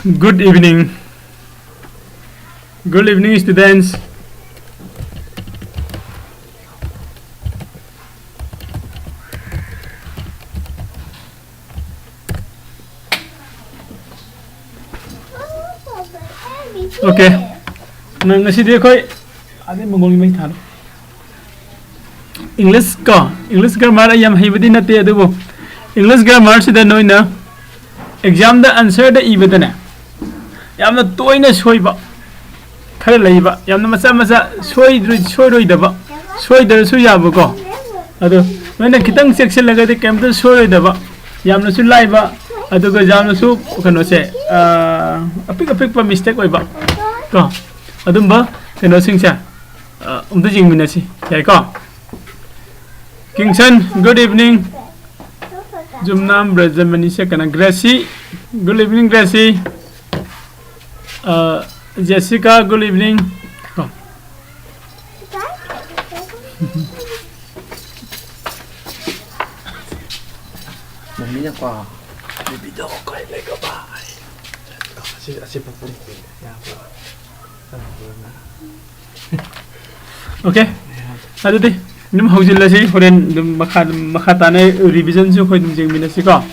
Good evening. Good evening, students. Okay. Nang ngasi dia koi ade mongol mai thalo. English grammar ayam haibadi nate adubo. English grammar sida noina exam da answer da ibadana. Yamna toina soiba. Khara leiba. Yamna masa soidaba. Soidarasu yabako. Ado noina kitang section lagade kemta soidaba. Yamna su laiba. Aduga jamna su kano se apik pa mistake oiba. Ko adumba kano singsa umda jingminasi yai ko. Kingston, good evening. Jumnam Brajamani Sekana Gracie. Good evening, Gracie. Jessica, good evening. Oh. Mami qua. Video ko ay lego ba? Okay. Ado di. Num hojil la si horen makata na revision su khoi dum jeng mina si ko.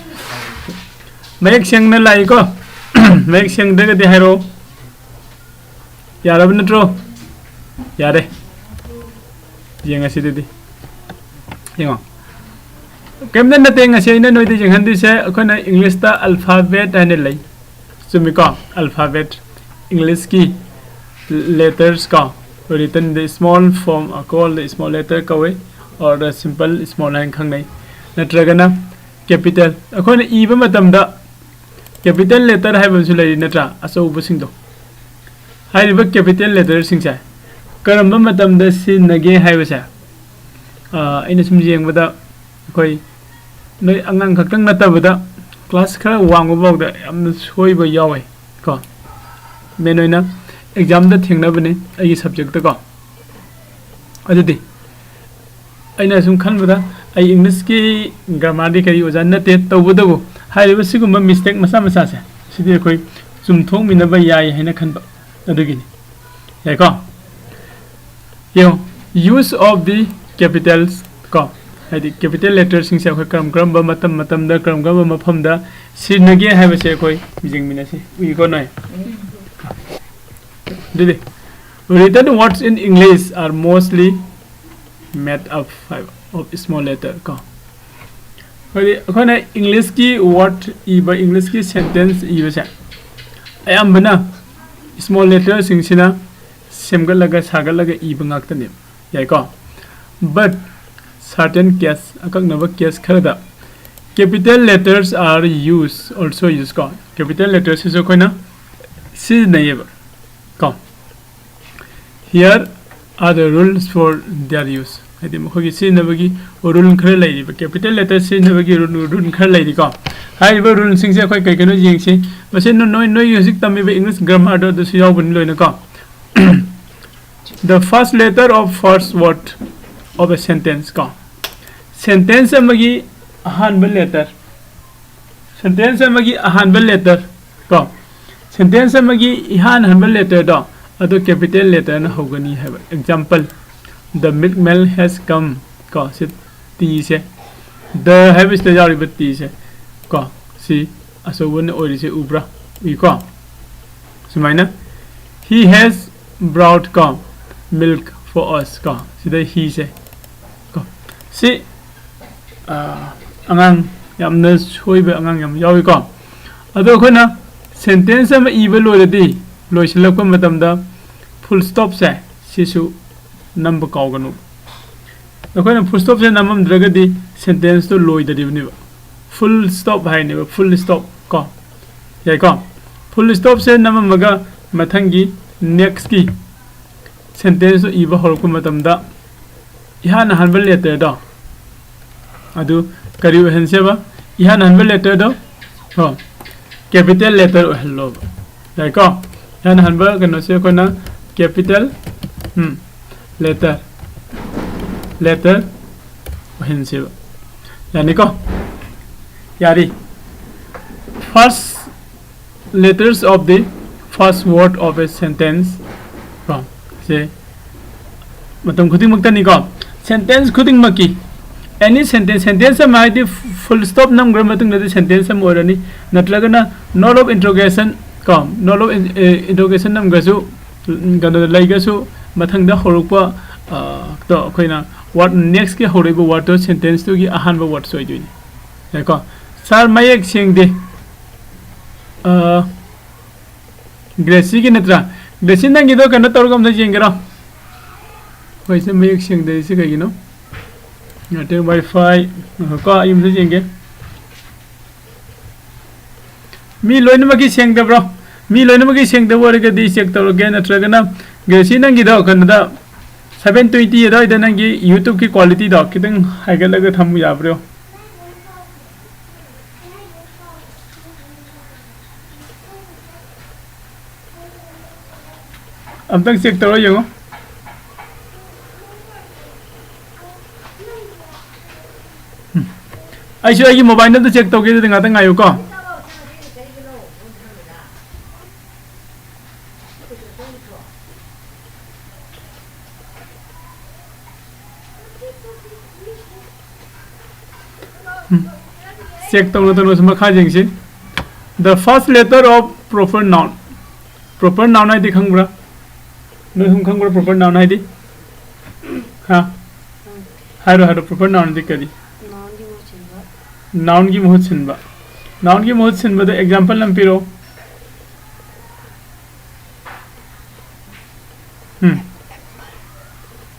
Mayek siang na lai ko. Mayek siang de de hero. Yarab natro. Yare. Jeng asi de di. Yengo. Kem na te nga se na noi de jeng han di se ko na English ta alphabet ane lai. Sumi ko alphabet English ki letters ka written in the small form are called the small letter kawe or the simple small line khangnai natragana capital akhona iba matamda capital letter haiban su lai natra aso busing do haiba capital letter singsa karamba matamda sin nage haibasa ina sum jengbada koi noi angang khaktang natabada class khara wangba bawda amna soiba yawe ko menoina exam da thengna bane ai subject ko adudi aina sum khan bada ai english ki grammar di kari ojan na te tawbudago haiba siguma mistake masa se sidi koi sum thong mina ba yai haina khan ba adugi ni yai ko yo use of the capitals ko hadi capital letters sing se kram ba matam da kram ba mafam da sinage haiba se koi bijing mina se ui ko nai written words in English are mostly made up of small letter ko khona English ki word iba English ki sentence iba sa ayam bana small letter sing sina semgalaga sagalaga iba ngaktane yai ko but certain case akak naba case kharada capital letters are used also used ko capital letters is koina si nayeba ko here are the rules for their use hadi mokhogi si nabagi rule khare lai ba capital letters si nabagi rule khare lai ko hai ba rule sing se khoi kai kano jing si mase no noi music tami ba English grammar do su yaw bun loina ko the first letter of first word of a sentence ko sentence amagi ahan letter sentence amagi ahan letter ko sentence amagi ihan hanbal letter do ado capital letter na hogani have example the milkman has come ko se ti se the have is the jari but ti se ko si aso one ori se ubra wi ko sumaina he has brought ko milk for us ko si the he se ko si angang yamna soiba angang yam yawi ko ado khona sentence ama iba loiradi loisilakpa matamda full stop se sisu number kawganu akoina full stop se namam dragadi sentence to loidadi bni full stop haine full stop ko yai ko full stop se namam maga mathangi next ki sentence to iba horku matamda ihana hanbal letter do adu kari henseba ihana hanbal letter do ho capital letter hello like ko yan hanba kano se ko na capital letter hense yani ko yari first letters of the first word of a sentence ko se matam khuding makta ni ko sentence khuding maki any sentence ma di full stop nam gram matung the sentence am orani natlagana node of interrogation ko node of interrogation nam gasu gana lai gasu mathang da horukpa to khoina what next ke horibo word to sentence to gi ahan ba word soi dui ni ko sar mayek sing de Gracie ki natra Gracie nang gido kana torgam da jengero hoise mayek sing de se kai no ngate wifi ko im da jenge mi loina ma ki sing da bro mi loina ma ki sing da wor ga di check tor ga natra gana Gracie nang gido kana da 720 da nang gi YouTube ki quality da kitang haiga laga thamu ya bro अब तक check करो ये ऐसे आई mobile में तो check तो के दिखाते हैं आयु को चेक तो उसमें खा जाएंगे the first letter of proper noun है दिखाऊं बरा no hum khang bro proper noun hai di ha haro proper noun di kadi noun ki mohut sinba the example nam piro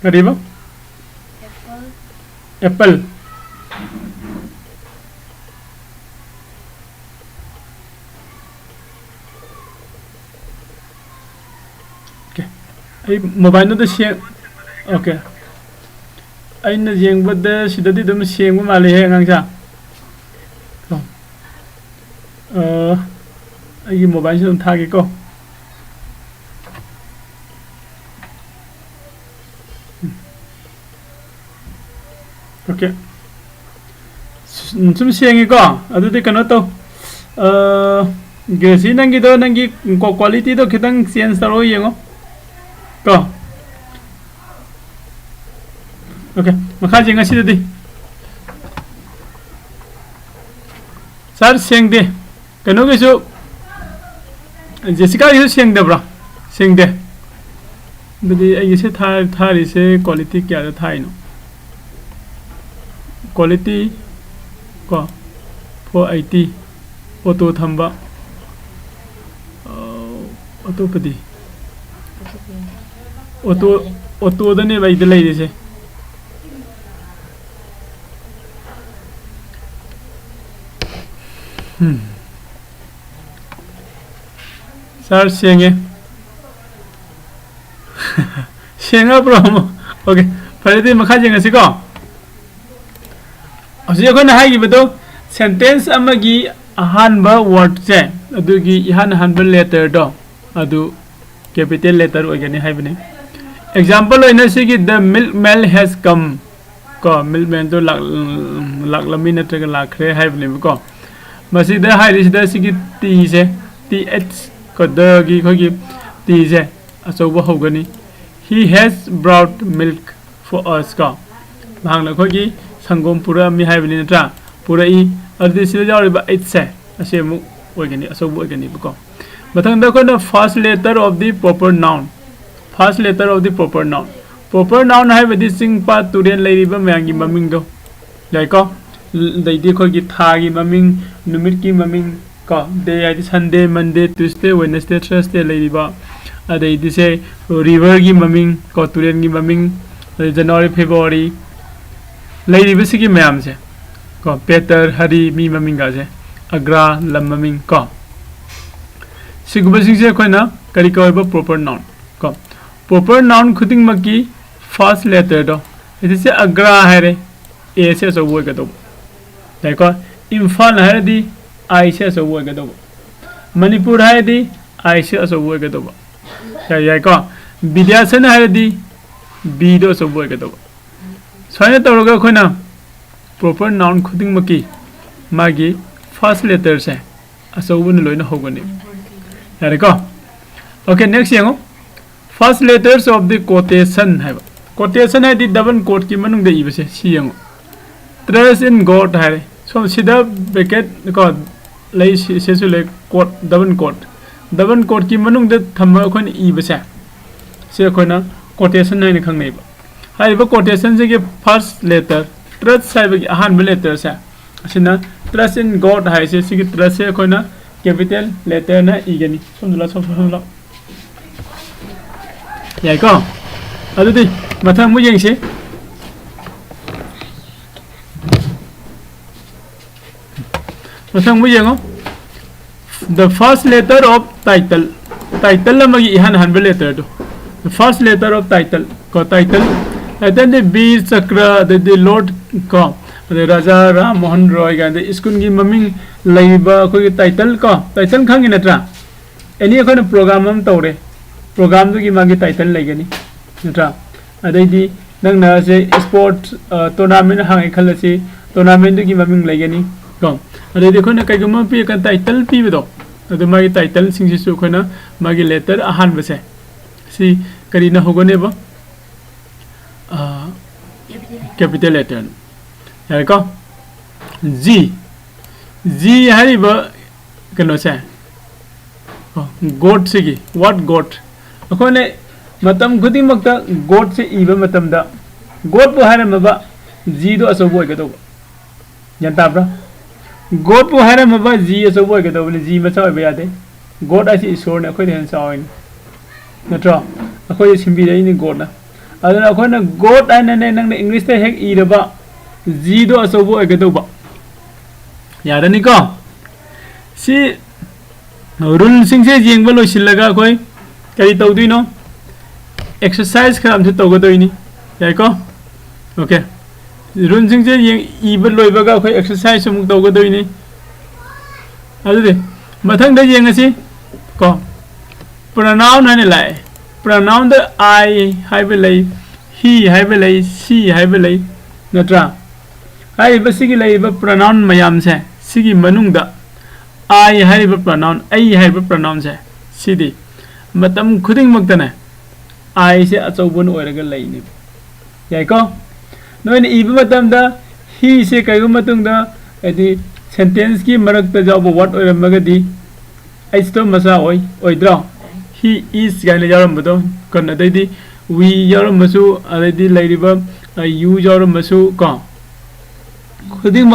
kadi ba apple mobile में तो शेंग okay अइना जेंगबद सिददी दम शेंग माले है अंगसा आई mobile से थागे को ओके सुम शेंगे को अदुदे कनो तो गेसी नंगी दो नंगी को क्वालिटी तो खितंग चेंज तरो येंगो को ओके मखा जेंगा सिददी सर सेंग दे कनो के जो जेसिका ये सेंग दे ब्रा सेंग दे बदी ये से थारी से क्वालिटी क्या था थाई नो क्वालिटी को 480 ऑटो थंबा ऑटो पदी ऑटो दने भाई दे लई से सर सेंगे सेंगा प्रॉब्लम ओके फरेदी मखा जेंगा सिको असी अखोना हाई गिबदो सेंटेंस अमगी अहानबा वर्ड से अदुगी इहान हनबा लेटर दो अदु कैपिटल लेटर ओगनी हाइबने एग्जांपल होइना सिगी द मिल्कमैन हैज कम को मिल्कमैन तो लाकलमी नत्रग लाखरे हाइबने को मसीदा हाइरिसदा सिगी टी से टी एच को दगी खोगी टी से असोबो होगनी he has brought milk for us का भांगना खोगी संगोम पूरा मी हाइबने नत्रा पूरा ई अर्दि सिदा जारिबा एच से असे मु ओगनी असोबो ओगनी को मथंग the first letter of the proper noun first letter of the proper noun है बदी सिंग पा तुरेन लेरिबा मयांगी ममिंग दो लाइको दैदी खोगी थागी ममिंग नुमित की ममिंग को day I Sunday Monday Tuesday Wednesday Thursday लेरिबा अदैदी से रिवर की ममिंग को तुरेन की ममिंग जनवरी फेब्रुआरी लेरिबा सिगी मयाम से को पेटर हरी मी ममिंग का से अग्रा लम ममिंग को सिगुबसिंग से कोइना करी कोइबा प्रॉपर नाउन को प्रॉपर नाउन खुदिंग मकी फर्स्ट लेटर दो इसे अग्रा है रे ए से सो वो गदो देखो इम्फाल है दी आई से सो वो गदो मणिपुर है दी आई से सो वो गदो या को विद्यासन है दी बी दो सो वो गदो सोने तोरगा कोइना प्रॉपर नाउन खुदिंग मकी मागी फर्स्ट लेटर से असो वन लोइना होगनी यारे को ओके नेक्स्ट यंगो first letters of the quotation है कोटेशन है दी डबल कोट की मनुंग दे इबसे सी यंगो ट्रस्ट इन गॉड है सो सिदा ब्रैकेट को लई सेसु ले कोट डबल कोट की मनुंग दे थम्बा खोन इबसे से खोना कोटेशन है खंग नहीं हाई कोटेशन से फर्स्ट लेटर ट्रस्ट है अहान लेटर से असिना ट्रस्ट इन गॉड है से ट्रस्ट से खोना कैपिटल लेटर ना इगनी समझला याई को अदुदी मथंग मु येंगसे मथंग मु येंगो the first letter of title lamagi ihan hanbe letter do the first letter of title ko title then the bir chakra the lord ko the raja ram mohan roy ga the skun gi maming laiba ko title ko title khangi natra any kind of program am tawre program du gi magi title laigani natra adai di nang na se sport tournament hang khalasi tournament du gi maming laigani ko अरे देखो ना कई गुम्मा पे एक title P बदो अदो मागी title सिंग सिसु खोना मागी लेटर अहान बसे सी करीना होगो ने बा कैपिटल लेटर यार को जी हरी बा कनो से गोट से की व्हाट गोट अखोने मतम खुदी मक्ता गोट से इबा मतम दा गोट बो हारे मबा जी दो असो बोय के दो जनता ब्रा गोट को है मबा जी असो बोय के दबले जी मचा बे यादे गोट आसी ईश्वर ने अखोय देन साइन नट्रो अखोय सिंबी दे नि गोट ना अदन अखोय ना गोट आने ने नंग इंग्लिश ते हेक इरबा जी दो असो बोय के दबा यादनी को सी रूल सिंग से जेंगबा लोसिलगा अखोय करी तौदुइनो एक्सरसाइज खराम से तौगदोइनी याय को ओके रूल सिंग से इब लोइबगा अखोय एक्सरसाइज मुक तौगदोइनी अदुदे मथंग दे जेंगसी को प्रोनाउन हने लाए प्रोनाउन द आई हाइबे लई ही हाइबे लई सी हाइबे लई नत्रा हाइ बसिगी लईब प्रोनाउन मयाम से सिगी मनुंग द आई हाइबे प्रोनाउन आई हाइबे प्रोनाउन से सिदी मतम खुदिंग मक्तने आई से अचौबन ओइरगा लईनी याइको नोइन इब मतम द ही से कयगु मतुंग द एदि सेंटेंस की मरक त जाब वर्ड ओइरमगदी आइस्तो मसा ओइद्रो ही इज गाने यारमबदो कन दैदि वी यारमसु अदैदि लैरिब यू यारमसु को खुदिंग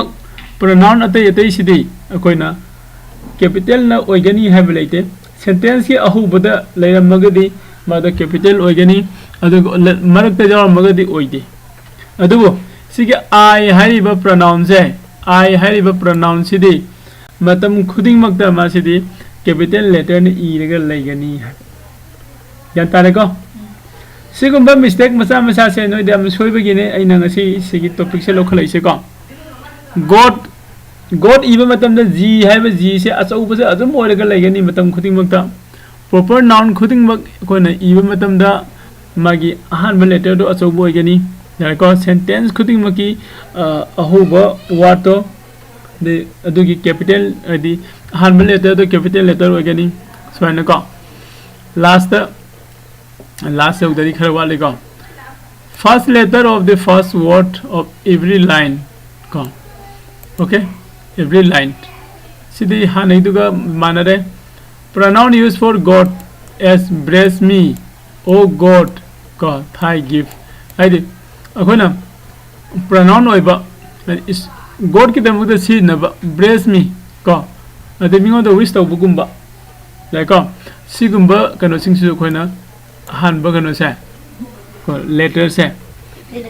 प्रोनाउन अतै अतै सिदि अखोइना कैपिटल ना ओइगनी हाइब लैते सेंटेंस की अहुबदा लैरमगदी मादा कैपिटल ओइगनी अदु मरक त यारमगदी ओइदि अदुबो सिगे आई हाइब प्रोनाउन से आई हाइब प्रोनाउन सिदि मतम खुदिंग मक्ता मा सिदि कैपिटल लेटर ने इरगा लैगनी है यान तारे को सिगुम्बा मिस्टेक मसा मसा से नोइ दम सोइबगिने आइना ngasi सिगी टॉपिक से लोखलाइसे को गॉड इबा मतम द जी हाइब जी से अचौब से अदुम ओइरगा लैगनी मतम खुदिंग मक्ता प्रॉपर नाउन खुदिंग मक कोना इबा मतम द मागी अहान लेटर दो अचौब ओइगनी याको सेंटेंस खुदिंग मकी अहुबा वातो दे अदुगी कैपिटल अदि अहान लेटर दो कैपिटल लेटर ओइगनी सोना को लास्ट उदरी खर वाले को first letter of the first word of every line को ओके एवरी लाइन सिदी हानै दुगा मानरे pronoun use for God as bless me O God को थाई गिफ्ट आइदि अखोना प्रोनाउन ओइबा इस गॉड की दम द सी नबा ब्लेस मी को अदि मिंगो द विश तौबगुम्बा लाइको सिगुम्बा कनो सिंगसु खोना हान बगनो से को लेटर से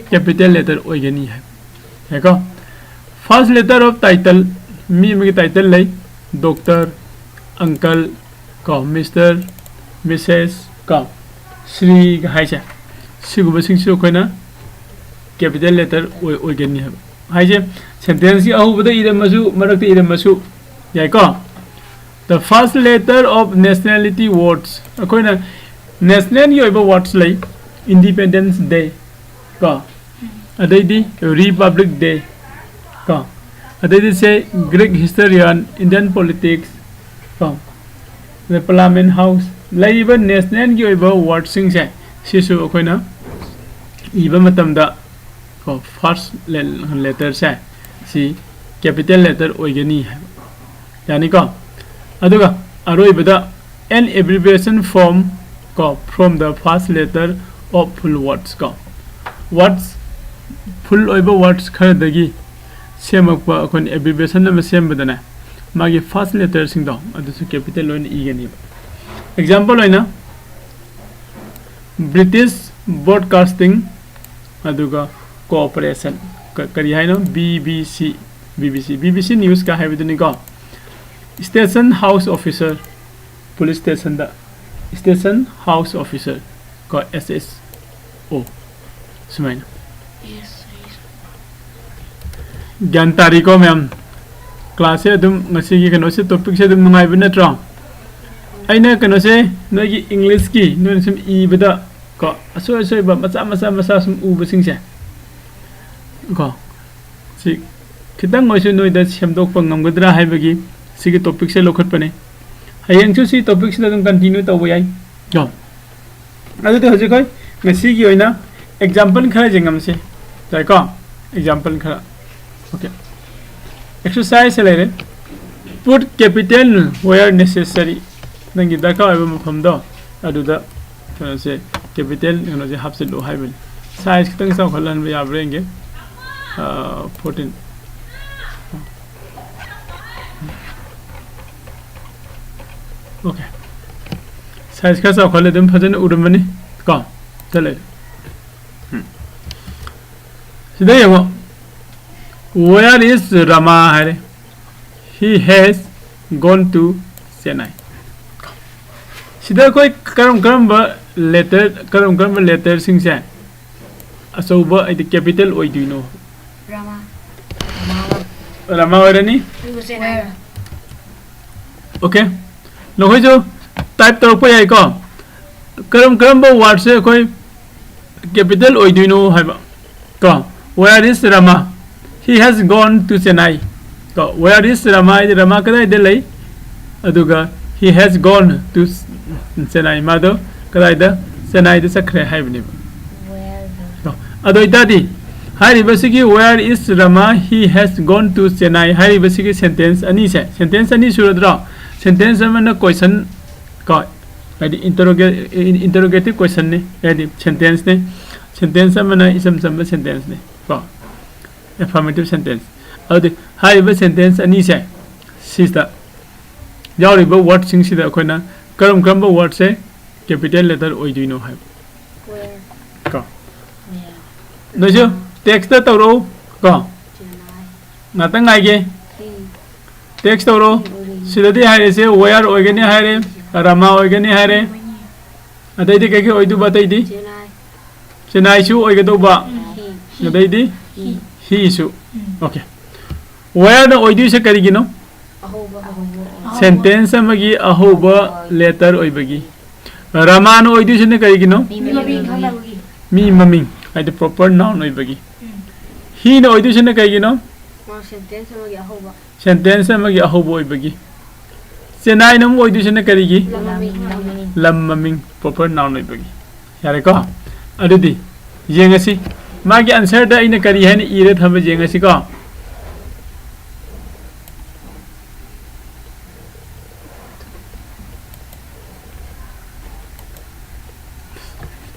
कैपिटल लेटर ओइगनी है देखो फर्स्ट लेटर ऑफ टाइटल मी टाइटल लई डॉक्टर अंकल को मिस्टर मिसेस को श्री हाइसे सिगुम्बा सिंगसु खोना कैपिटल लेटर ओइगनी है हाइजे सेंटेंस की अहुबदा इरमसु मरक इरमसु याइको the first letter of nationality words अखोना नेशनल की वर्ड्स लई इंडिपेंडेंस डे को अदैदी रिपब्लिक डे को अदैदी से ग्रीक हिस्टोरियन इंडियन पॉलिटिक्स को the Parliament House ꯂꯩꯔꯤꯕ national ꯒꯤ ꯑꯣꯏꯕ word ꯁꯤꯡꯁꯦ ꯁꯤꯁꯨ ꯑꯩꯈꯣꯏꯅ ꯏꯕ ꯃꯇꯝꯗ ꯀꯣ first letter ꯁꯦ ꯁꯤ capital letter ꯑꯣꯏꯒꯅꯤ ꯍꯥꯏꯕ ꯌꯥꯅꯤꯀꯣ ꯑꯗꯨꯒ ꯑꯔꯣꯏꯕꯗ an abbreviation from the first letter of full words ko words full oiba words khardagi semakpa akon abbreviation na sembadana magi first letter sing do adusu capital loin igani example loina British Broadcasting aduga Corporation kari haino BBC news ka haibiduni ko station house officer police station da station house officer ko SSO sumaina gyan tari ko ma'am class se dum ngasi gi kano se topic se dum nungai bin natra aina kano se nogi English ki non sum I bada ko asoi ba macha sum u basing se ko si khitang ngoi se noi da semdok pangam gadra haibagi sigi topic se lokhat pane hayang chu si topic se dum continue to yai jo adu to hojikoi ngasi gi oina example khara jengam se tai ko example khara okay exercise lere put capital where necessary nangi daka oiba mafam do adu da se capital no je hapsil lo haibel size kitang sa kholan ba yabrenge 14 okay size ka sa khole dum phajana urumani ko chale sida yego where is Rama hare he has gone to Chennai sida koi karam ba letter sing se asoba the capital oi do you know Rama warani okay no hoi jo type tor pa yai ko karam ba word se koi capital oi do you know haiba ko where is Rama he has gone to Chennai ko where is Rama kadai de lai aduga he has gone to Chennai mado kadai da Chennai de sakre haibni ko ado itadi hari basigi where is Rama he has gone to Chennai hari basigi sentence ani suradra sentence amana question ko adi interrogative question ne adi sentence amana isam sentence ne ko affirmative sentence adi hariba sentence ani se sista yauriba word sing sida akoina karam word se capital letter oi do you know hai ko no jo text ta tawro ko nata ngai ge text tawro sida di haire se where oigani haire Rama oigani haire adai di keke oi du batai di Chennai chu oigado ba adai di he issue okay where the oidu se karigino sentence amagi ahoba letter oibagi Raman oidu se ne karigino mi maming by the proper noun oibagi he no oidu se ne karigino sentence amagi ahoba oibagi Chennai no oidu se ne karigi lam maming proper noun oibagi yare ko adudi yengasi magi answer da ina kari hani ire thamba jengasi ko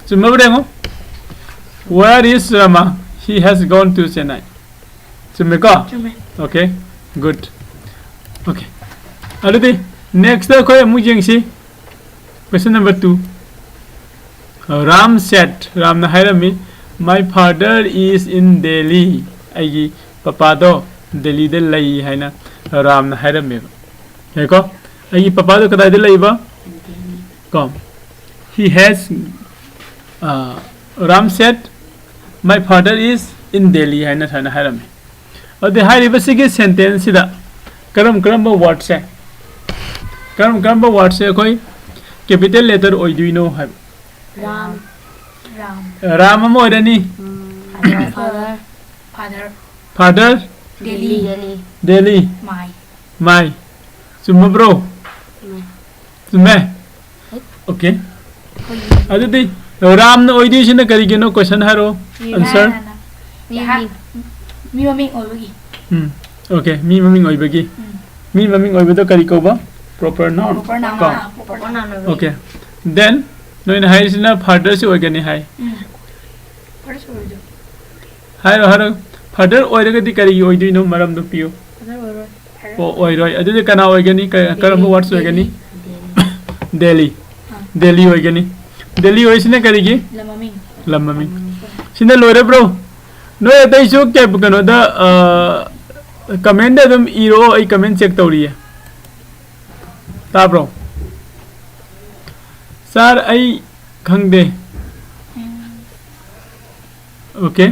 Chumabrengo where is Rama he has gone to Chennai chumeko okay good okay aludi next ko mu jengsi question number 2 Ram said Ram na hairami my father is in Delhi aigi papa do Delhi de lai haina Ram na hairami he ko aigi papa do kadai de lai ba ko he has Ram said my father is in Delhi haina thana hairami ade hairi basigi sentence da karam ba word se koi capital letter oi do you know have Ram moirani father Delhi my summa bro चुम्मे okay अदुदी राम न ओइदी सिना करी गेनो question हारो answer मी ममिंग ओइबगी ओके मी ममिंग ओइबगी मी ममिंग ओइबदो करी कोबा proper noun proper noun okay then नोइन हाई सिना फादर से ओइगनी हाई first word हारो हारो फादर ओइरगदी करी ओइदी नो मरम दो पियो ओ ओइरोय अदुदी कना ओइगनी करम वर्ड्स ओइगनी दिल्ली दिल्ली ओइगनी दिल्ली ओइसिना करीगी लममिंग सिना लोरे ब्रो नो एतै सो के कनो दा कमेंट दम इरो आई कमेंट चेक तौरी है ताब्रो सर आई खंगदे ओके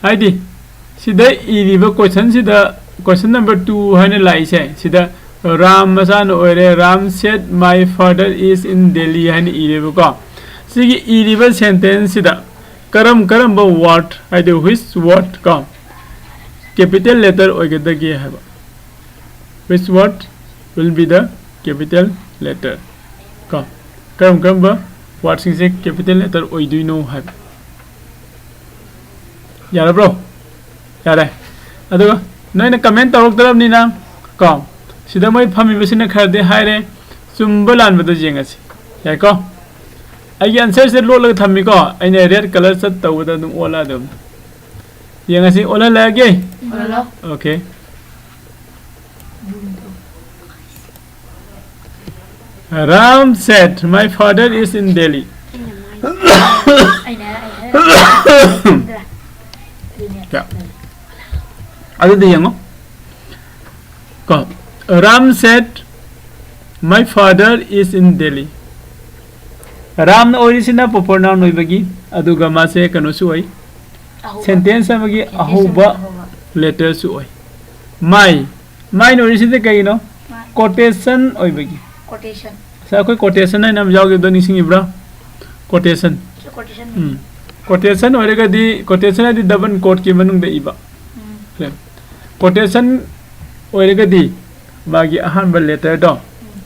आईडी सिदा इरिबो क्वेश्चन सिदा क्वेश्चन नंबर 2 हाने लाइसे सिदा राम मसान ओरे Ram said my father is in Delhi हाने इरिबो को सिगी इरिबो सेंटेंस सिदा करम करम बो वर्ड आईडी व्हिच वर्ड को कैपिटल लेटर ओगेदगी है which word will be the capital letter ko karam karam ba word sing se capital letter oiduino hai yara bro yara adu noina comment tawak tarab ni na ko sida moi phami besina khade haire chumbalan badu jengasi yai ko ai answer se lo lag thammi ko aine red color sat tawda dum ola dum yengasi ola lage ola okay Ram said, "My father is in Delhi." Yeah. Adu diyango. Ko. Ram said, "My father is in Delhi." Ram na original proper noun oibagi aduga mase kanu su oi. Sentence amagi ahuba letter su oi. My original kai no quotation oibagi. quotation sa koi quotation na nam jaoge do nising ibra quotation quotation orega di quotation di double quote ki manung de iba quotation orega di bagi ahan ba letter do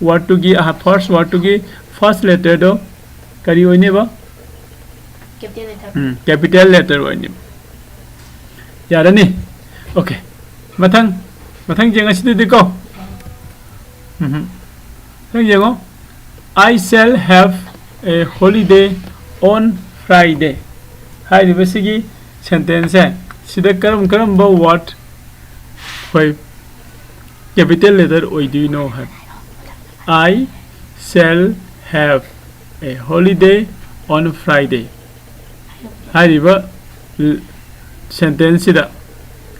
word to gi first word to gi first letter do kari oine ba capital letter oine yara ni okay mathang jenga sidu di ko I shall have a holiday on Friday. Hi, basically sentence है. सीधा करम बो what? कोई capital letter ओई do you know है? I shall have a holiday on Friday. Hi, Riba sentence सीधा.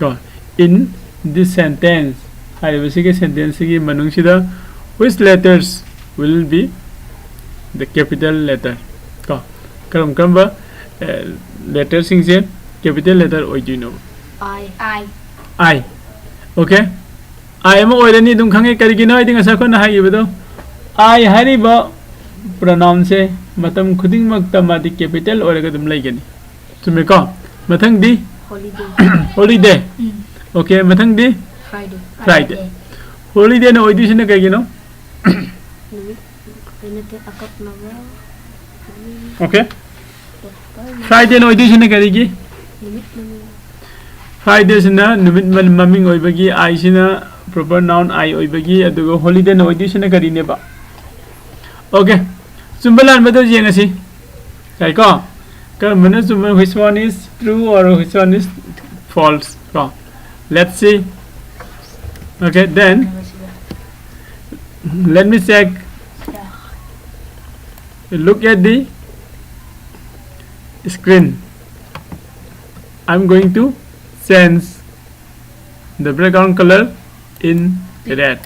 Go in this sentence. Hi, basically sentence की मनुष्य सीधा which letters will be the capital letter ko karam ba letter sing se capital letter oi do you know I okay I am already dum khange kari gi na iding asa ko na hai bedo I hari ba pronoun se matam khuding mak tamadi capital orega dum lai gani tume ko mathang di holiday okay mathang di Friday holiday na oi di sine kai gi no okay Friday no edition karigi Friday sina numit maming oibagi I sina proper noun I oibagi adugo holiday no edition kari ne ba okay sumbalan bado jengasi kai ko mana sumban which one is true or which one is false ko let's see okay then let me check look at the screen. I'm going to change the background color in red.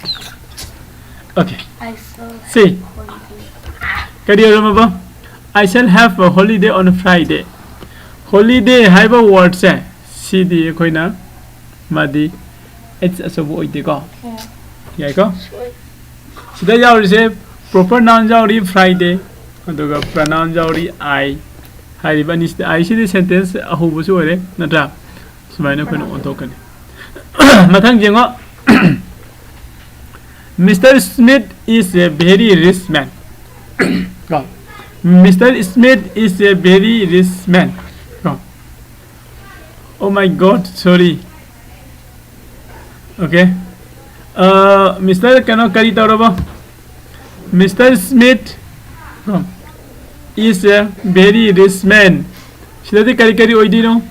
Okay. See. I shall have a holiday on Friday. Holiday have a word say. See the koina madi. It's a so oide ko. Yeah ko. Sida yauri se proper noun yauri Friday. अदुगा pronoun जाउरी I हारिबा निस I सिदि sentence अहुबुसु ओरे नत्रा सुमाइना कोन ओन्थोकने Mathang Django Mr. Smith is a very rich man. Go. Mr. Smith is a very rich man. Go. Oh my God, sorry. Okay. Mr. Kano kari tauraba. Mr. Smith is a very rich man. Sidati kari kari oidino.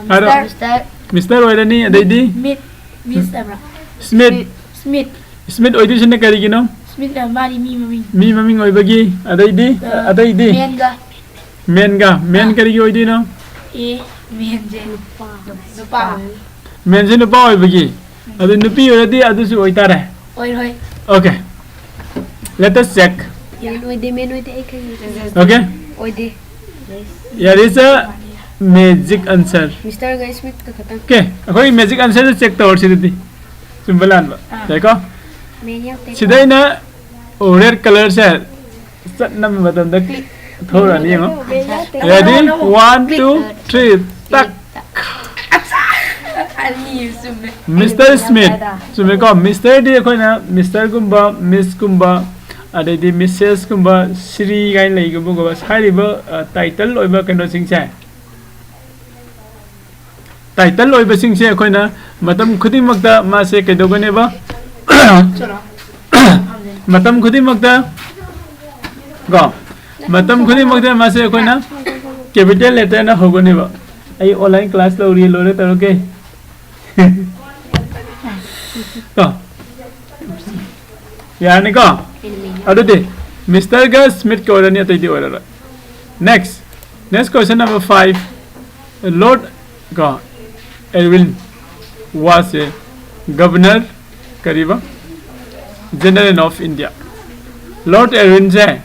Haro. Mr. Mr. oidani adaidi. Smith. Miss Abra. Smith. Smith. Smith oidi sine kari gino. Smith na mari mi mami. Mi maming oibagi adaidi adaidi. Menga. Men men kari gi oidino. E menje. Nupa. Men sine pa oibagi. Adu nupi oradi adu su oitare. Oi hoi. Okay. Let us check. Men oide ekai. Okay. Oide. Here is a magic answer. Mr. Guy Smith ka khatang. Okay. Akoi magic answer check tawar sidati. Simbalan ba. Dekho. Menya te. Sidai na red color se satna me batam da thora ni mo. Ready? 1 2 3 tak. Ali sume. Mr. Smith. Sume ko Mr. di akoi na Mr. Gumba, Miss Gumba, adedi Mrs. Gumba, Sri gai lai gumba go sai ba title oiba kano sing cha. Title oiba sing se akoi na matam khudi makta ma se kedogane ba. Matam khudi makta go. Matam khudi makta ma se akoi na capital letter na hogone ba. Ai online class lo ri lo re taroke. Go. Yani go. Adudi Mr. Gus Smith ko orani atidi orara. Next question number 5. Lord go. Irwin was a governor kariba general of India. Lord Irwin se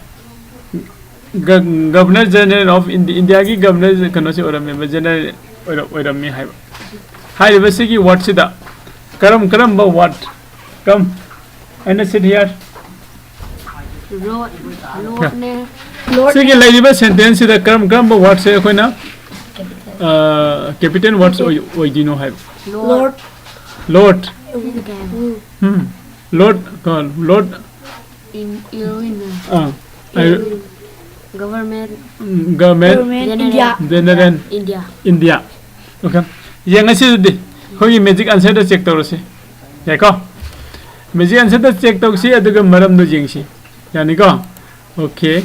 governor general of India ki governor kano se orame general orami haiba. Hi basically what sida karam ba what come and sit here. Lord ne. Sige laiba sentence sida karam ba what se koina capital words oidino hai. Lord. Lord Lord Lord In Irwin. Government. India India. Okay. Yang asi di hoi magic answer da check tawrose. Ya ko. Magic answer da check tawsi aduga maram do jingsi. Yani ko. Okay.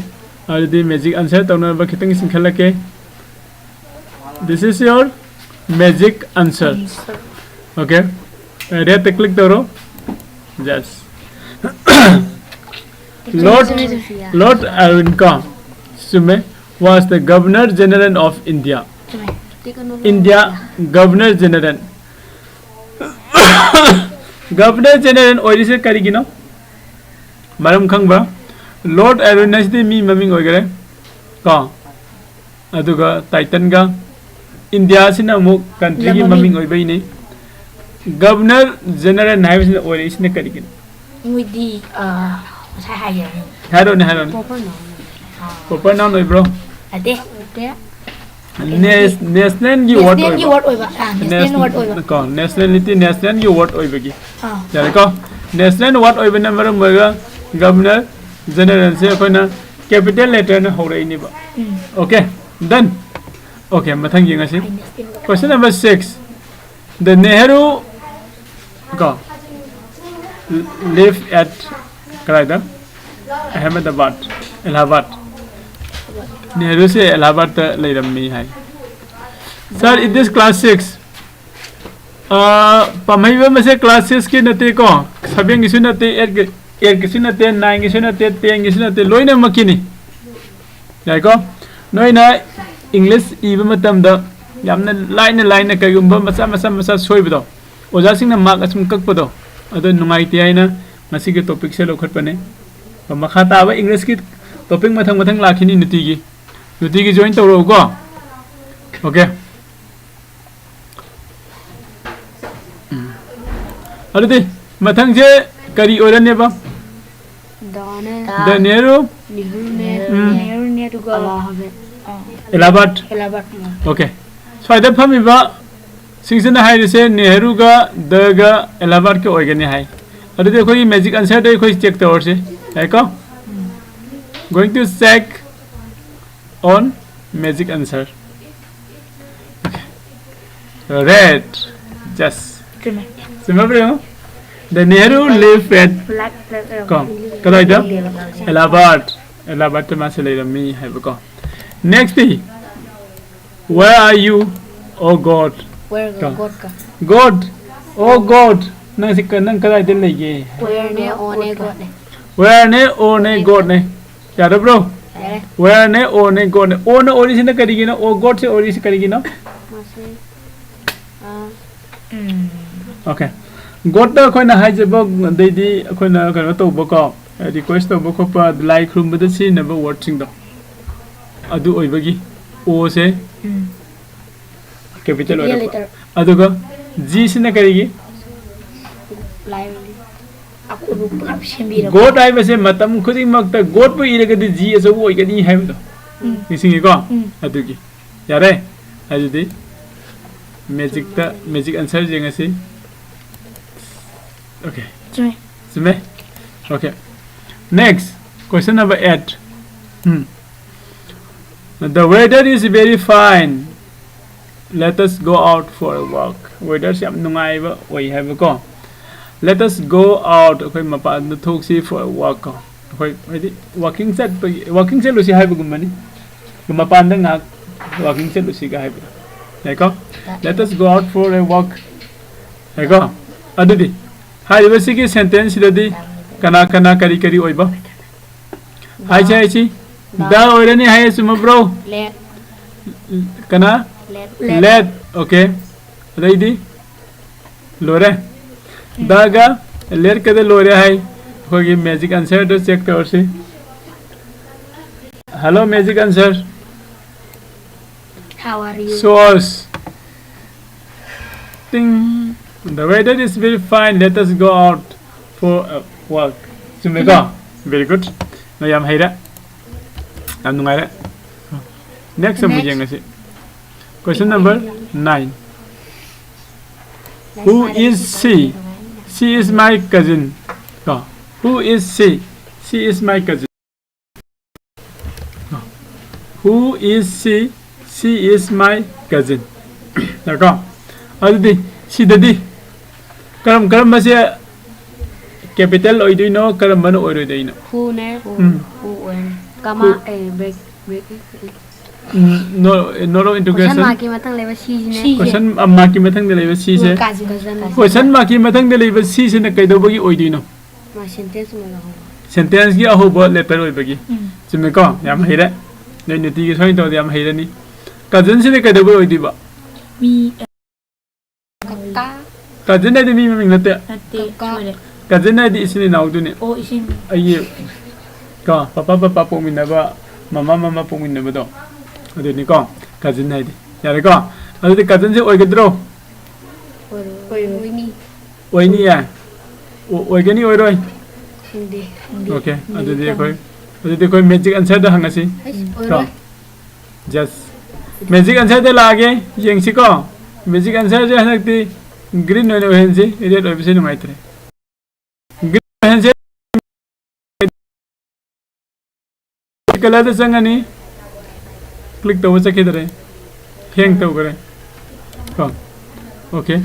Already magic answer tawna ba khitang singkhalake. This is your magic answer. Okay. Red click tawro. Yes. Lord Irwin Sume was the Governor General of India. India Governor General. Governor General oise karigino. Maram khangba. Lord Irwin nasdi mi maming oigare. Ka. Aduga Titan ga India sina mu country gi maming oibai ne. Governor General naibis na oise ne karigino. Mudi sai hai ya. Haro ne. Proper noun oi bro. Ade. National gi what oi. National what oi. Ko nationality national gi what oi bagi. Jare ko national what oi bana maram moga governor general se koina capital letter na horai ni ba. Okay, done. Okay, mathang yenga si. Question number 6. The Nehru ko live at Karaida Ahmedabad Allahabad. Nehru se Allahabad leirammi hai. Sir, it is class 6. Pamaiba mase class 6 ki nate ko sabeng isu nate 8 ki nate 9 ki nate 10 ki nate loina makini. Yai ko noina English iba matam da yamna line kayumba masa soibdo. Oja sing na mark asum kakpado. Ado nungai ti aina masi ke topic se lokhat pane. Makhata ba English ki topic mathang lakhini nuti gi join tawro ko. Okay. Already mathang je kari orane ba. The Nehru ne to go Allahabad. Okay. So either phami ba singsena hai se Nehru ga the ga Allahabad ke oigani hai. ꯑꯗꯨꯗꯤ ꯑꯩꯈꯣꯏꯒꯤ magic ꯑꯟꯁꯔꯗꯣ ꯑꯩꯈꯣꯏ check ꯇꯧꯔꯁꯤ ꯌꯥꯏꯀꯣ going to check on magic answer red just Cuma. remember the Nehru lived at Black. come kadaida Allahabad ma se leirami haibako next thing where are you oh god Where Ka. God ka? god oh god nang si nang kadaida lege Where ne on ne God ne? where ne oh ne god ne yada bro Ada. where ne oh ne god ne oh no origin karigina oh god se origin karigina Masih. okay god da khoi na haijaba deidi khoi na kano to bako request to bako pa like room da si na ba word sing do adu oibagi o se capital Capital order letter. aduga g sina karigi Live. Aku lupa sembira. god ai base matam khuding makta god bu iragadi g aso oigadi haibdo nisingi ko adugi yare ajudi magic answer jengasi okay Cuma. Sume? Okay. Next, question number 8. The weather is very fine. Let us go out for a walk. Weather is nungai ba oi have ko. Let us go out. Okay, mapan na thoksi for a walk ko. Okay, walking set lusi have gumani. Mapan na ngak walking set lusi ga have. Like let us go out for a walk. Like adudi. Hai basi ki sentence dadi kana kana kari kari oiba hai chai chi da oirani hai suma bro Let. kana Let. let okay ready lore daga let kade lore hai hogi magic answer to check korsi hello magic answer How are you? source ting the weather is very fine let us go out for a walk sumega very good no yam haira am nungai ra next am Next. jengasi question number 9 who is she is my cousin go who is she is my cousin go. Who is she is my cousin go adudi sidadi karam mase capital oidoino karam manu oidoino Who ne? Who when? Kama Who? break. no Question integration mark ki matang leba si ne? question amma ki mathang de leba si se question ma ki mathang de leba si se na kaido bagi oidoino Ma sentence mo na ho. sentence gi aho letter oibagi chume ko yam haira nei niti gi soin to yam haira ni cousin se ne kaido bagi oidiba Mi. Kaka. cousin na de mi ming nate Nati. cousin na di isini naudu ne Oh isin. aye ka papa pominaba mama pominaba do adu ni ko cousin hai di yare ko adu cousin se oigadro Oi ni. oini ya oigani oiroi Hindi. okay adu de koi magic answer da hangasi ko just magic answer de lage yengsi ko magic answer je hanakti green no hensi red obise no maitre green hensi colour तो संगनी click तो बचा किधर है hang तो करे हाँ okay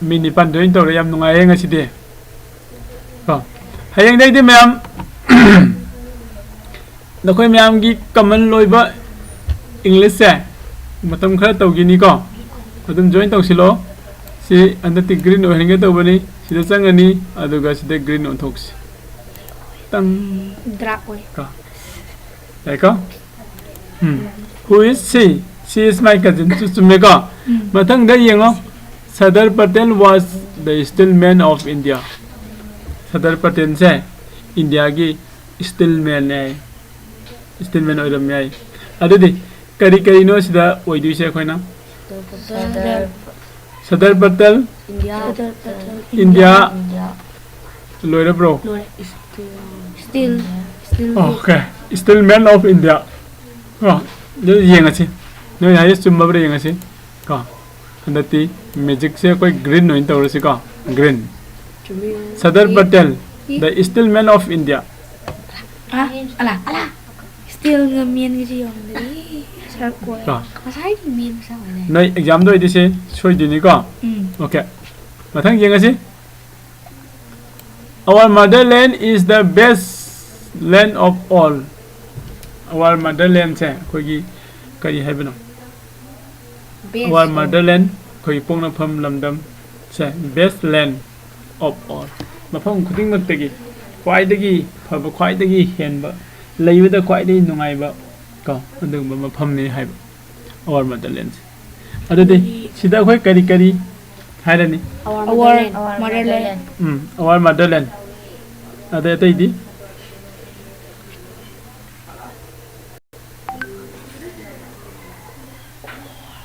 mini पान दोइन तो याम नुंगा हैंग ऐसी दे हाँ हैंग दे मैम नकोई मैम की कमन लोइबा इंग्लिश से मतलब खरा तो गिनी को अदम जॉइन तो सिलो सी अंदर ती ग्रीन ओहेंगे तो बनी सीधे संगनी अदुगा सीधे ग्रीन ऑन थोक्स tang Drag oi. ka eka who is she is my cousin chume ka mathang da yengo Sardar Patel was the steel man of India Sardar Patel se India gi steel man oiram yai adudi kari no sida oidu se khoina Sardar Patel India loira bro Still. okay still man of India oh yo yenga si no ya yes chumba bre yenga si ka हंदती magic से कोई green नहीं तो रसी का green Cumi. Sardar Patel the steel man of India Ah, alah. Still ngemien gitu yang dari asal kue. का Masa ini mien sama deh. नई exam दो इधर से सोई दिनी का ओके मथंग ये ngasi our motherland is the best land of all our motherland से कोई की करी है बनो Best. our motherland कोई पोंगना फम लमदम से best land of all मफम खुदिंग मक्तगी ख्वाइदगी फब ख्वाइदगी हेनबा लेबदा ख्वाइदगी नुंगाइबा को अदुगुम मफम ने हाइब our motherland अदुदि सिदा खोय करी करी हाइरनी Our motherland. our motherland अदे अतैदि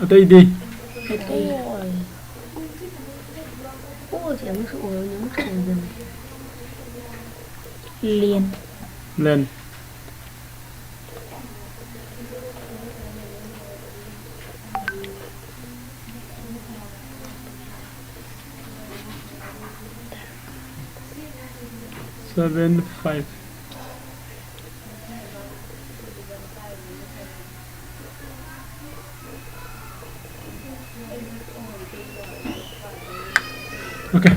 अतैदि Oh, siapa musuh orang yang musuh orang. Liền. land seven five okay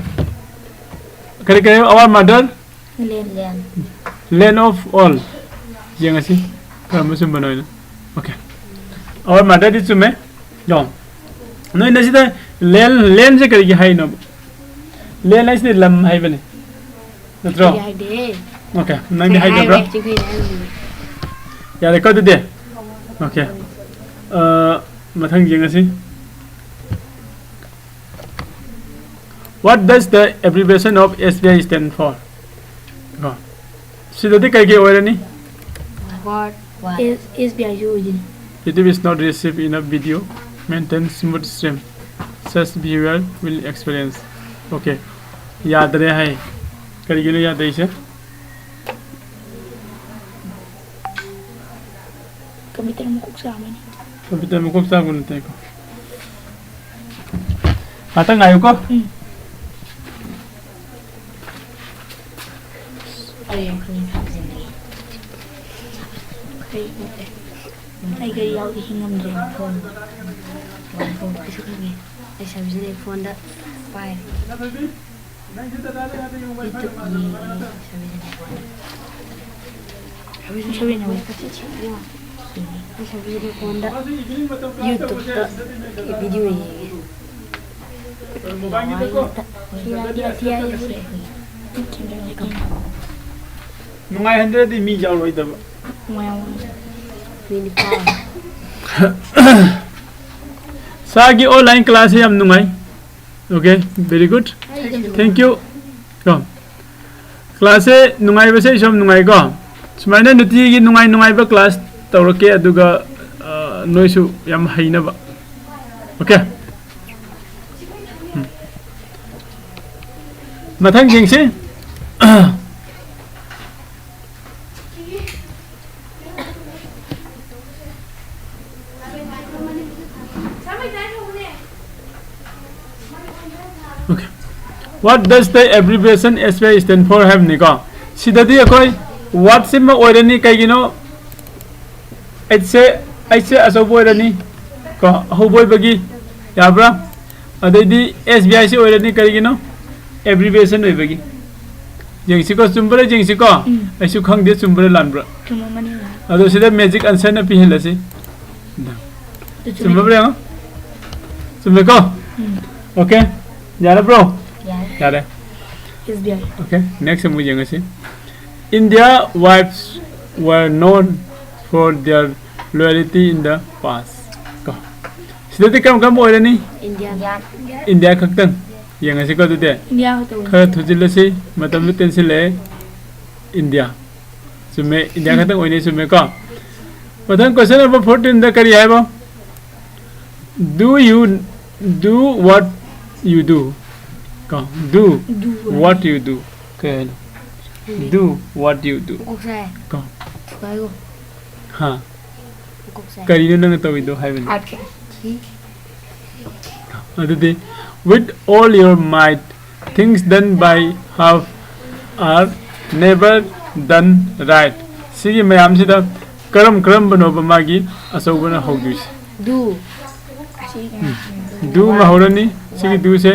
kari kari our mother Liền. Liền. land of all yang asi kamu sum banoy okay our mother di sume jom noi nasi da land se kari hai no land ai se lam hai bane natro Dia deh. okay nang di hai da bro Cik hai ya de ko de okay mathang yang asi what does the abbreviation of SBI stand for go sidati kai ke oirani What? What? Is biasa je. YouTube is not receive enough video. Maintain smooth stream. Such viewer will experience. Okay. याद रहे हैं. करी गिनो याद है इसे. Komputer mo kung sama ni. Computer में खूब सागुन होते को. आता गायो को. Ayun ko yung kapsin na ay gayaw ihingam din phone. Phone kasi kami. Ay sabi sila phone dah. File. YouTube ni sabi sila phone. Sabi na wala. Ay sabi sila phone dah. YouTube dah. Video ni. Sia ya sih. Nungai 100 di mi jaw loi da. Wow. Mini phone. सागी online class है हम नुंगाई. Okay, very good. Thank you. Go. Class है नुंगाई बसे इशम नुंगाई को. सुमाइना नुती की नुंगाई नुंगाई बा क्लास तौरके अदुगा नोइसु यम हाइनबा. Okay. मथंग जिंगसे Okay. What does the abbreviation SBI stand for have ni ko? Sidadi akoi what sim ma oirani kai gino aise aso boirani ko ho boy bagi yabra adai SBI se oirani kai gino abbreviation oi bagi jengsi ko sumbra jengsi ko aisu khang de sumbra lanbra Cuma mana lah. ado sida magic answer na pi helasi sumbra sumbra ko okay jara bro Ya. jara SBI. okay next हम मुझे से India wives were known for their loyalty in the past ko sidati kam oirani India. India khaktan yang asi ko de India ko to. khara thujilasi matam lu tensil le India sume India khaktan oini sume ko padang question number 14 da kari hai ba do you do what you do ko do what you do okay do what you do Kok saya. ko Suka aku. ha Kok saya. kari no nang tawi do hai ben Okay. adudi with all your might things done by half are never done right sigi mayam sida karam bano ba magi asau bana hogdus Do. do ma horani sigi do se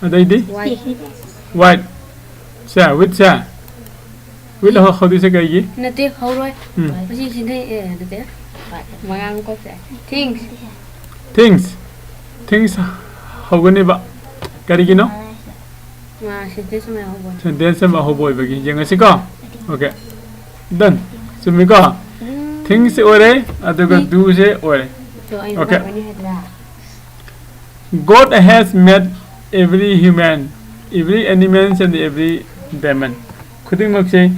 adaidi Why? white sa with ho hogdus se kai gi Nate how rồi. Basi sin thấy nate. Mangang ko sa. things hogani ba kari gi no Ma sin thấy sao how rồi. sentence ma ho boy bagi jeng asiko okay done sumi ko things ore aduga do se ore So I Okay. when you had that. God has made every human, every animal and every demon. Khuding mak se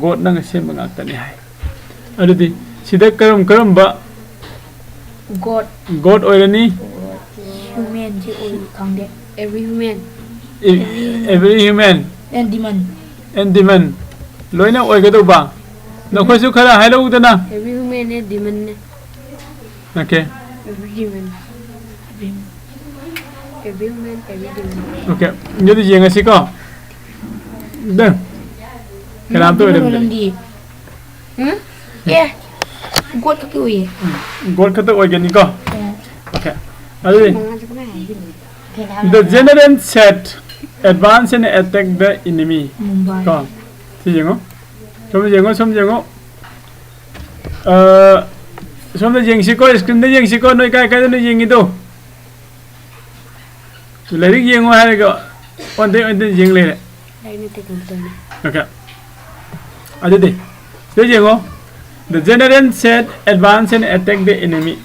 God nang se mangak tani hai. Adudi sida karam ba God oirani human chứ ôi không đẹp Every human. every human and demon. Loina oigado ba. Na khoi su khara hai lo dana. Every human is demon. Okay. Every human. Every human, every demon. Okay. Jadi jeng asiko. Dan. Kalam tu làm ada. gì Hmm? yeah quất cái gì God kata oigani ko. Okay. Adudi Mangang sa panay. the general set advance and attack the enemy. Mumbai Ko. Thì jengo. Som jengo. Som da jeng siko screen da jeng siko noi kai no jeng itu. Lari jengo hai ko. Onte jeng le. Đây nate computer. Okay. Adudi. Thế jengo. The general set advance and attack the enemy.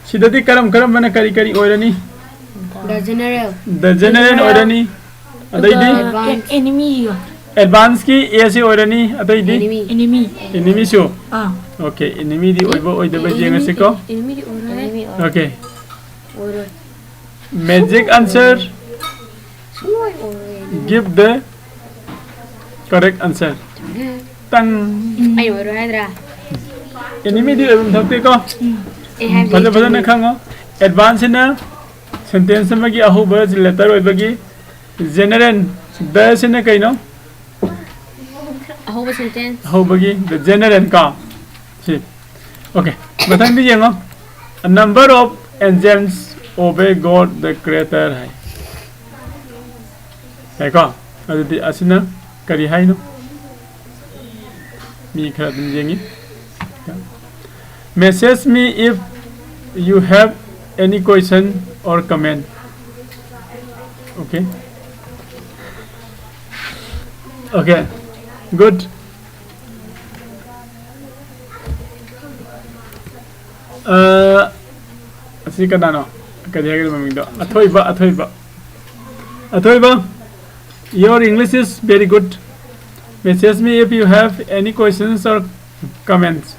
Sidati karam mana kari oirani. The general. The general oirani. Adaidi Advance. enemy gì à advance ki AC oirani adaidi Enemy. enemy so. à Okay, enemy di oibo oidaba jenga siko. Enemy di orai. Okay. Orai. Magic answer. Semua orai. Give the correct answer. Tang Ay orai dra. enemy di oibum thakte ko. I have Pada na khango. Advance na sentence magi ahu bas letter oibagi general the sina kaino a whole sentence. ahu bagi the general ka. Si. Okay. Bathang di jengo. A number of angels obey God the creator hai. Hai ko. Adudi asina kari hai no. Mi khara dum jengi. Message me if you have any question or comment. Okay. Okay. Good. Asi kadano. Kadiya maming do. Athoiba. Your English is very good. Message me if you have any questions or comments.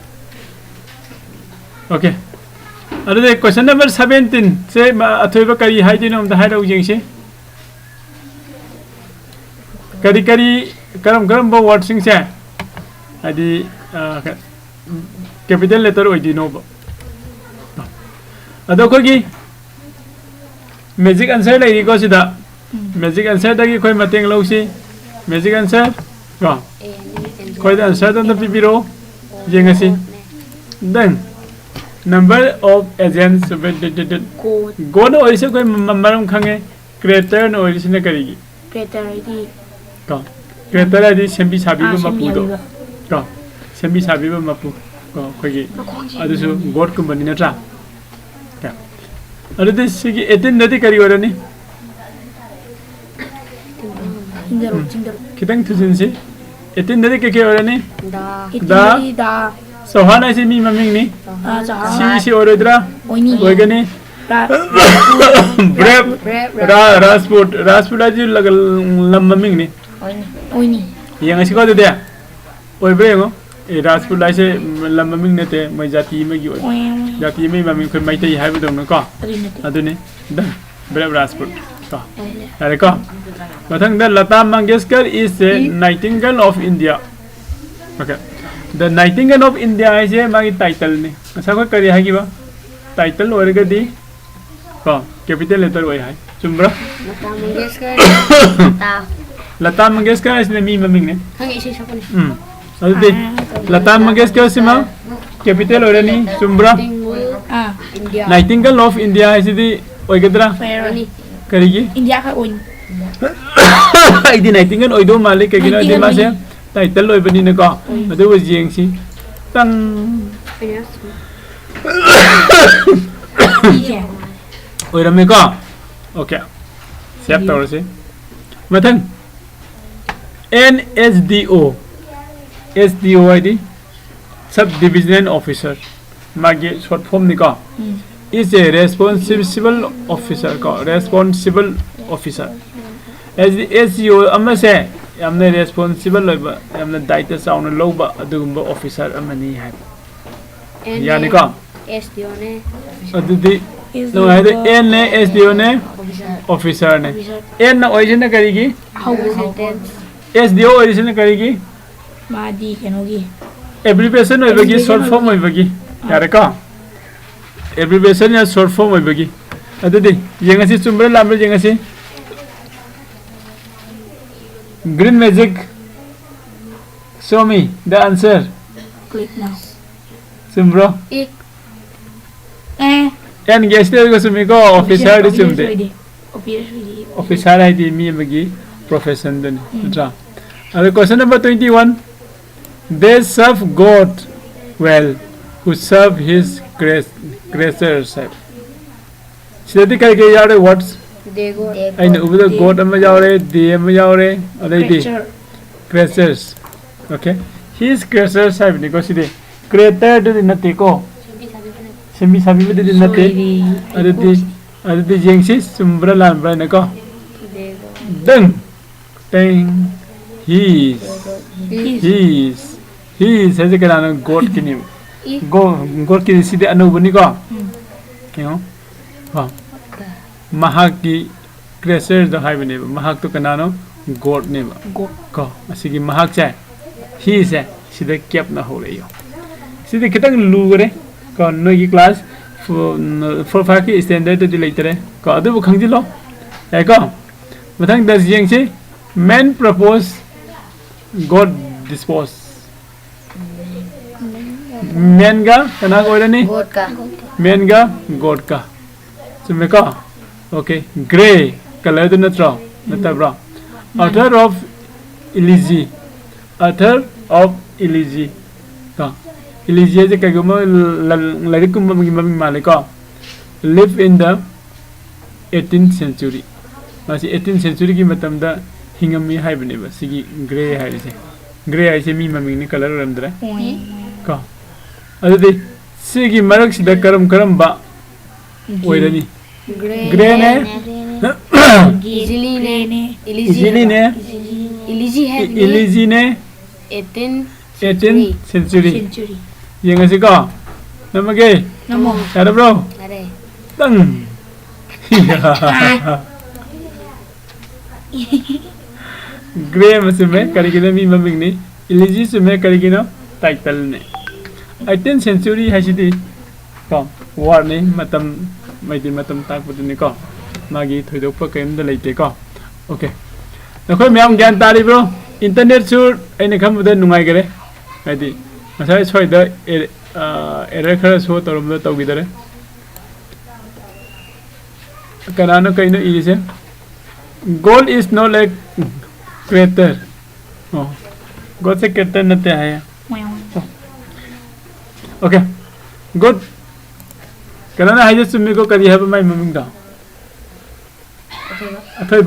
Okay. Ada question number 17. Say athoiba kari hai dinam da hai rau jengsi. Kari karam ba word sing se. Adi capital letter oi dino ba. Ado ko gi magic answer lai ko sida. Magic answer da gi khoi mateng lau si. Magic answer go. Khoi da answer da pipiro jengasi. Then number of agents go no oise koi maram khange creator no oise na karigi creator đi ko creator adi sembi sabi ba mapu do ko sembi sabi ba mapu ko koi gi adu su god ko bani na tra ka adu de sigi etin nadi kari orani chingdaro kitang thujin si etin nadi ke orani Da. sohana si mi maming ni si orodra oigani brave Rajput aji lam maming ni ôi nè yang asi ko de dia oi brego e Rajput lai se lam maming ne te mai jati me gi ôi jati me maming khoi mai te hai bu dong ko ôi adune da brave Rajput ko are ko mathang da Lata Mangeshkar is a nightingale of India. Okay. The Nightingale of India is a magi title ni. Asa ko kari hagi ba? Title orga di को capital letter ओय हाय चुम्ब्रा Lata Mangeshkar Ta Lata Mangeshkar इसने मी ममिंग ने Hangi isi siapa nih? अदुदी लता मंगेशकर सिमा capital ओरनी चुम्ब्रा Timbul India nightingale of India इसिदी ओयगद्रा Ini करिगी India ka un. इदी नाइटिंगेल ओइदो मालिक कगिनो इदी मासे टाइटल ओइबनी ने को अदु जेंगसी तंग Ini India. ओइरमे को ओके सेव तौरसे मथंग NSDO SDO ID sub divisional officer मागे शॉर्ट फॉर्म निका is a responsible officer को responsible officer SDO अम्म से हमने responsible लोग हमने दायित्व साउंड लोग बा अदुगुम्बा ऑफिसर अम्मनी है यानी का SDO ने अदुदी नो है तो N ने SDO ने ऑफिसर ने N ना ओरिजिन ने करेगी President SDO ओरिजिन करेगी Madi kenogi. एब्रिविएशन होइबगी शॉर्ट फॉर्म होइबगी यारे का एब्रिविएशन या शॉर्ट फॉर्म होइबगी अदुदी येंगसी चुम्ब्रा लाम्ब्रा येंगसी green magic show me the answer Click now. चुम्ब्रा I एन गेस्ट को सुमिको ऑफिसर दि चुमदे ऑफिसर है दी मी मगी प्रोफेशन दन रा अरे question number 21 they serve God well who serve his creatures सिद्धि करके यार words Dego आई ने उबद God अम्म जाओरे दी अम्म जाओरे अरे दी creatures okay his creatures है निको सिद्धि creator दि नते को सेमी साबी में दि नते अरे दी जेंगसी सुम्ब्रा लाम्ब्रा ने को Dego deng teng his है जे कनानो God की नेम God की सिद्धि अनुबनी को क्यों हाँ महाक की क्रेशर जो है बने महाक तो कनानो God ने को असिगी महाक चाहे ही से सीधे कैप ना हो रही हो सीधे कितना लूगरे को नो की क्लास 4-5 की स्टैंडर्ड तो दिलाते रहे को अदु वो खंग दिलो है को मतलब 10 जेंग से men propose God dispose men का कना को रनी Vodka men का God का सुमे का ओके ग्रे कलर तो नत्रो नत्रा author of elegy का elegy जे कगुम लाइक कुम ममी माले का live in the 18th century मासी 18th century की मतलब दा हिंगमी हाय बने बस सिगी ग्रे हाय से ग्रे हाय से मी ममी ने कलर रंदरा का अदे सिगी मरक सिदा करम बा ओइरनी ग्रे ने Easily ने इजीली ने Elegy है इलीजी ने 18th century ये ngasi का नमगे Namo. यार ब्रो Are तंग ग्रे मसुमे करिगिना मी ममिंग ने इलीजी सुमे करिगिना टाइटल ने 18th century हासिदी को वार ने मतम मैदि मतम ताकपुदनि को मागी थोइदोप केमदा लेते को ओके नखोय म्याम ज्ञान तारि ब्रो इंटरनेट सु आइने खमबदा नुंगाइ गरे हाइदि मसाय सोइदा एरर खरा सो तोरमदा तौगिदरे कनानो कइनो इसे goal is not like creator oh god से creator नते है ओके गुड कनाना हाइजे सुमी को करी है माय ममिंग दा अथोय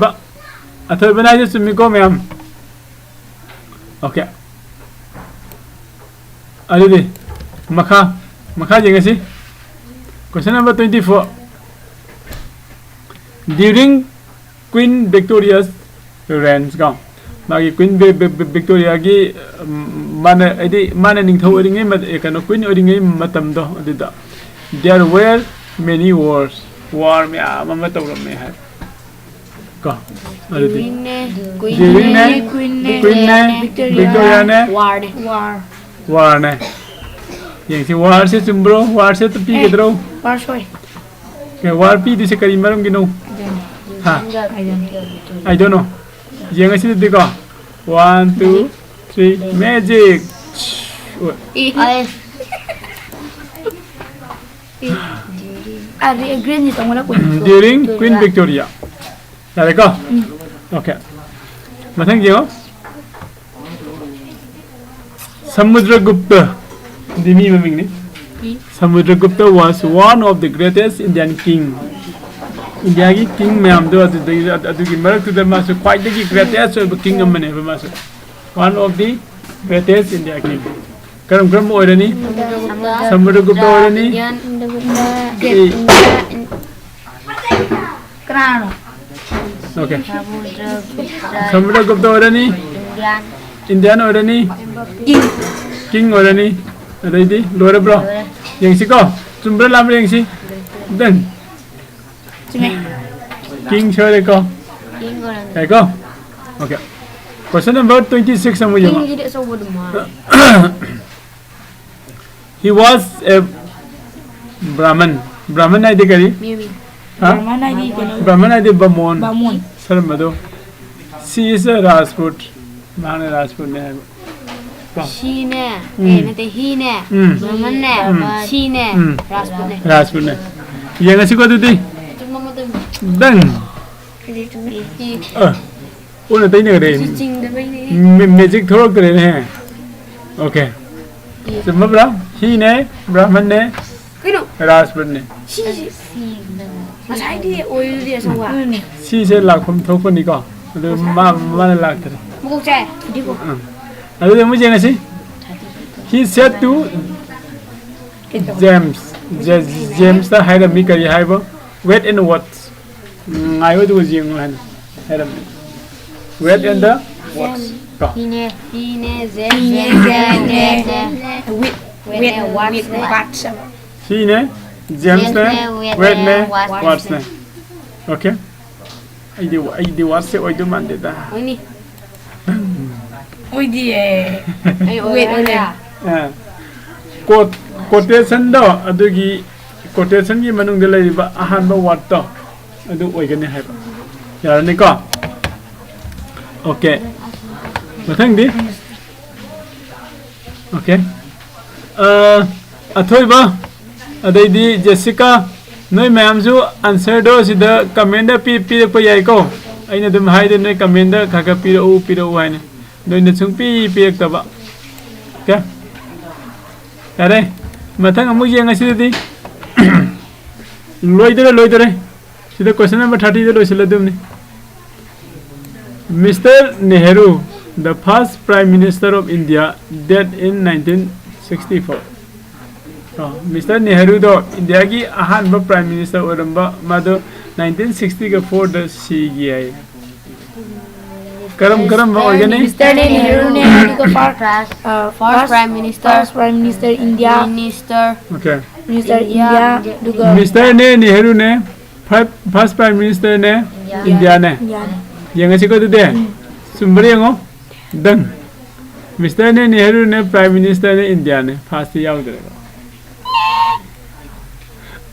बना हाइजे सुमी को मैम ओके अरे मखा जेंगसी question number 24 during queen Victoria's reign का मागी क्वीन विक्टोरिया की माने निंथौ ओरिङै कनो क्वीन ओरिङै मतम दो अदिदा there were many wars war में आमा तौरमे है का अदिदी during ने क्वीन ने विक्टोरिया ने war ने यंगसी war से चुम्ब्रो war से तो P गेद्रो War soy. war pi di se kari maram gino ha I don't know yang asi di ko 1 2 3 magic green ni tong la ko during Queen Victoria Dari ko okay mathang jeng Samudragupta dimi maming ni Samudragupta was one of the greatest Indian king India ki king ma'am दो अदुगी मरक तुद मासु ख्वाइदगी greatest of king amane मासु one of the greatest India king करम करम ओरनी Samudragupta ओरनी krano okay Samudragupta ओरनी Indian ओरनी king ओरनी अदैदी लोरे bro यंगसी को चुम्ब्रा लामरे यंगसी दन king show ko ko okay question number 26 amu yama he was a brahman ai de kari ha brahman ai de bamon sarmado she is a rajput mane rajput ne she ne ne te he ne brahman ne she ne rajput ne ye ngasi ko dudi dang ôn tay này đây magic throw cái này ok xem mất đó hi nè brahman nè rajput nè mà sai đi ôi đi xong à si sẽ lạc không thấu con đi co rồi mà lạc thật một trẻ đi cô rồi mới chơi gì he said to James ta hay là mi cái hay không wait and watch ngay với tôi riêng là hay là wait and the watch he ne z he nè James nè wait nè watch nè ok ai đi watch sẽ oi tôi mang để ta ôi ni oi đi wait à quotation đó adugi quotation gi manung de lai ba ahan ba wat to adu oi gane hai ba ya ni ko okay mathang di okay athoi ba adai di Jessica noi ma'am ju answer do sida comment da pi pa yai ko aina dum hai de noi comment da kha pi ro hai ne noi na chung pi ta ba okay ya dai mathang amu yang asi di loidere sida question number 30 de loisila dumni Mr. Nehru the first prime minister of India dead in 1964 Mr. Nehru do India ki ahan ba prime minister oramba mado 1960 ka 4 da si gi ai karam ba organe Mr. Nehru ne first prime minister India okay Minister India duga Mr. Nehru ne first prime minister ne India ne yang asi ko de sumber yang dang Mr. Nehru ne prime minister ne India ne first yaw de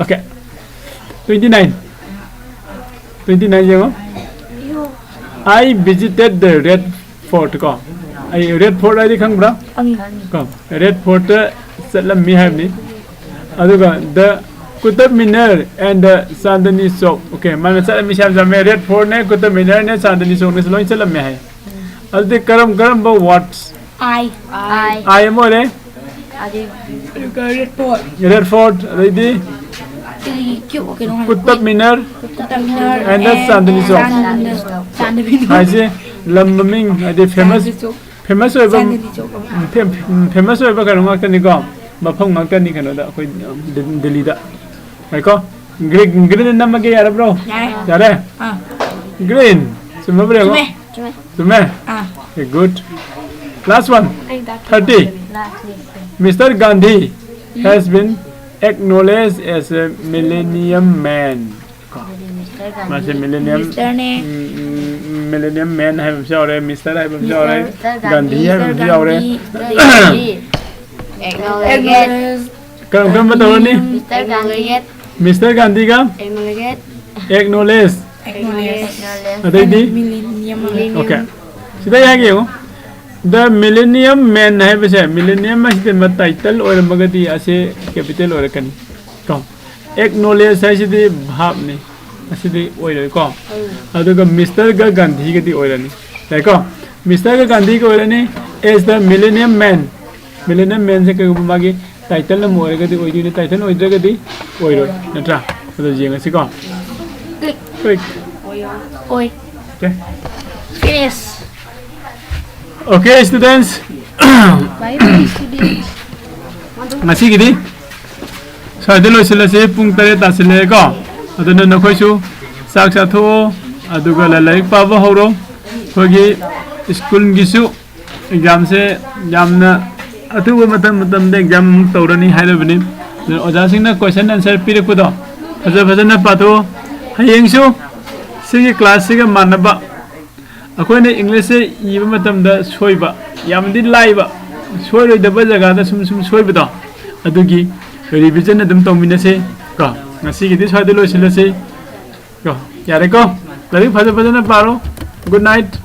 okay 29 yang I visited the Red Fort ko ai Red Fort ai khang bra ko Red Fort salam mi have ni aduga the Qutub Minar and the Chandni Chowk okay man salam mi sham jam Red Fort ne Qutub Minar ne Chandni Chowk ne salon salam mi hai adi karam ba what I am ore Red Fort ready Qutub Minar and the Chandni Chowk ai je laming adi famous oi ba ka ngak ni ko mafam ngak ni kano da koi Delhi da ai ko green nam ge yar bro yare green summa bre ko sume okay good last one 30 Mr. Gandhi has been acknowledged as a millennium man Mas millennium man hai bam re Mr. hai bam re Gandhi hai bam re acknowledge karam batao ni Mr. Gandhi mister Gandhi का Acknowledge. Acknowledge acknowledge अतैदी millennium okay सिदा यागे हो the millennium man है बसे millennium में मत title और मगदी असे capital और कनी को एक्नोलेज है सिदी भाव ने असिदी ओइल को अदुगा मिस्टर गा गांधी गदी ओइलनी देखो मिस्टर गा गांधी को ओइलनी एज द मिलेनियम मैन से कगु मागी टाइटल न मोरगदी ओइदी टाइटल ओइद्रगदी ओइरो नत्रा अदु जेंगसी को click Oi. Okay Finish. Okay students Bye bye students. ngasi gidi side लोइसलसे पुंग तरे तासिले को अदुना नखोइसु साक साथो अदुगा लाइक पाबो हौरो खोगी स्कूल गिसु एग्जाम से यामना अथुबो मतम दे एग्जाम तौरनी हाइलबनि ओजा सिंगना क्वेश्चन आंसर पिरकुदो फजना पाथो हयेंसु सिगी क्लास सिगा मानबा अखोने इंग्लिश से इबा मतमदा सोइबा यामदि लाइबा सोइरोइदबा जगह सुम सोइबदो अदुगी रिविजन अदम तौमिनसे को ngasiगidi साइड लोइसलसे को यारे को लाइक फजना पारो गुड नाइट